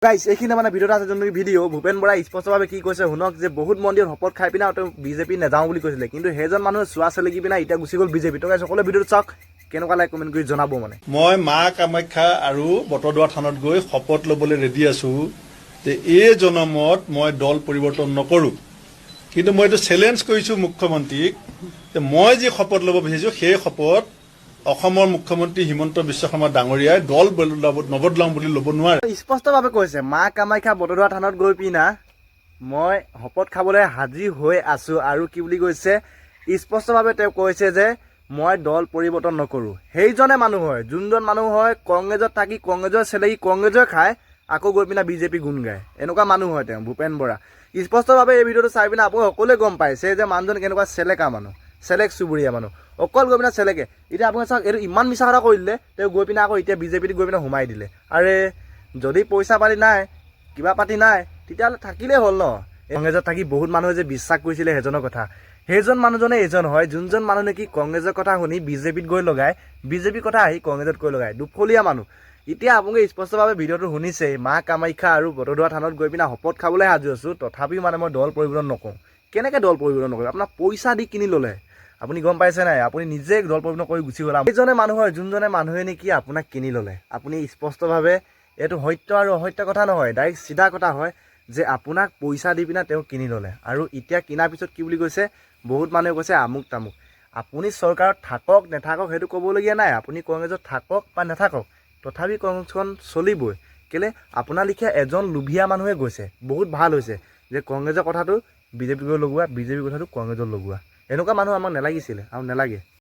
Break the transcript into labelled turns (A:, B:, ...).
A: Guys এইখিনি মানে ভিডিঅ'ত আছে যোনটো ভিডিঅ' ভূপেন বৰাই স্পষ্টভাৱে কি কৈছে শুনক যে বহুত মন্দিৰত শপত খাই পিনে তেওঁ বিজেপি নাযাওঁ বুলি কৈছিলে, কিন্তু সেইজন মানুহে চোৱা চেলেকি পিনে এতিয়া গুচি গ'ল বিজেপি। তো গাইজ সকলোৱে ভিডিঅ'টো চাওক, কেনেকুৱা লাগে কমেণ্ট কৰি জনাব। মানে
B: মই মা কামাখ্যা আৰু বটদ্ৰৱা থানত গৈ শপত ল'বলৈ ৰেডি আছো যে এই জনমত মই দল পৰিৱৰ্তন নকৰোঁ। কিন্তু মই এইটো চেলেঞ্জ কৰিছোঁ মুখ্যমন্ত্ৰীক যে মই যি শপত ল'ব বিচাৰিছোঁ সেই শপত অসমৰ মুখ্যমন্ত্ৰী হিমন্ত বিশ্ব শৰ্মা ডাঙৰীয়াই দল নবদলাম বুলি ল'ব নোৱাৰে।
A: স্পষ্টভাৱে কৈছে মা কামাখ্যা বটদ্ৰৱা থানত গৈ পিনা মই শপত খাবলৈ হাজি হৈ আছো, আৰু কি বুলি কৈছে স্পষ্টভাৱে তেওঁ কৈছে যে মই দল পৰিৱৰ্তন নকৰোঁ। সেইজনে মানুহ হয়, যোনজন মানুহ হয় কংগ্ৰেছত থাকি কংগ্ৰেছৰ চেলেকি কংগ্ৰেছৰ খাই আকৌ গৈ পিনে বিজেপি গুণ গায়, এনেকুৱা মানুহ হয় তেওঁ ভূপেন বৰা। স্পষ্টভাৱে এই ভিডিঅ'টো চাই পিনে আপুনি সকলোৱে গম পাইছে যে মানুহজন কেনেকুৱা চেলেকা মানুহ, চেলেক চুবুৰীয়া মানুহ, অকল গৈ পিনে চেলেকে। এতিয়া আপুনি চাওক, এইটো ইমান মিছা কথা কৰি দিলে, তেওঁ গৈ পিনে আকৌ এতিয়া বিজেপিত গৈ পিনে সোমাই দিলে। আৰে যদি পইচা পাতি নাই, কিবা পাতি নাই, তেতিয়াহ'লে থাকিলেই হ'ল ন। কংগ্ৰেছত থাকি বহুত মানুহে যে বিশ্বাস কৰিছিলে সেইজনৰ কথা, সেইজন মানুহজনে এইজন হয় যোনজন মানুহ নেকি কংগ্ৰেছৰ কথা শুনি বিজেপিত গৈ লগাই, বিজেপিৰ কথা আহি কংগ্ৰেছত গৈ লগায়, দুফলীয়া মানুহ। এতিয়া আপুনি স্পষ্টভাৱে ভিডিঅ'টো শুনিছে, মা কামাখ্যা আৰু বটদ্ৰৱা থানত গৈ পিনে শপত খাবলৈ সাজু আছোঁ, তথাপিও মানে মই দল পৰিৱৰ্তন নকৰোঁ। কেনেকৈ দল পৰিৱৰ্তন নকৰোঁ? আপোনাৰ পইচা দি কিনি ল'লে, আপুনি গম পাইছে নাই? আপুনি নিজে দল পৰিৱৰ্তন কৰি গুচি গ'ল। এইজনে মানুহ হয় যোনজনে মানুহে নেকি আপোনাক কিনি ল'লে। আপুনি স্পষ্টভাৱে, এইটো সত্য আৰু অসত্য কথা নহয়, ডাইৰেক্ট চিধা কথা হয় যে আপোনাক পইচা দি পিনে তেওঁ কিনি ল'লে, আৰু এতিয়া কিনাৰ পিছত কি বুলি কৈছে, বহুত মানুহে কৈছে আমুক তামুক। আপুনি চৰকাৰত থাকক নেথাকক সেইটো ক'বলগীয়া নাই, আপুনি কংগ্ৰেছত থাকক বা নেথাকক, তথাপি কংগ্ৰেছখন চলিবই। কেলৈ? আপোনাৰ লিখীয়া এজন লোভীয়া মানুহে গৈছে। বহুত ভাল হৈছে যে কংগ্ৰেছৰ কথাটো বিজেপিক লগোৱা, বিজেপিৰ কথাটো কংগ্ৰেছত লগোৱা। এনেকুৱা মানুহ আমাক নালাগিছিলে আৰু নালাগে।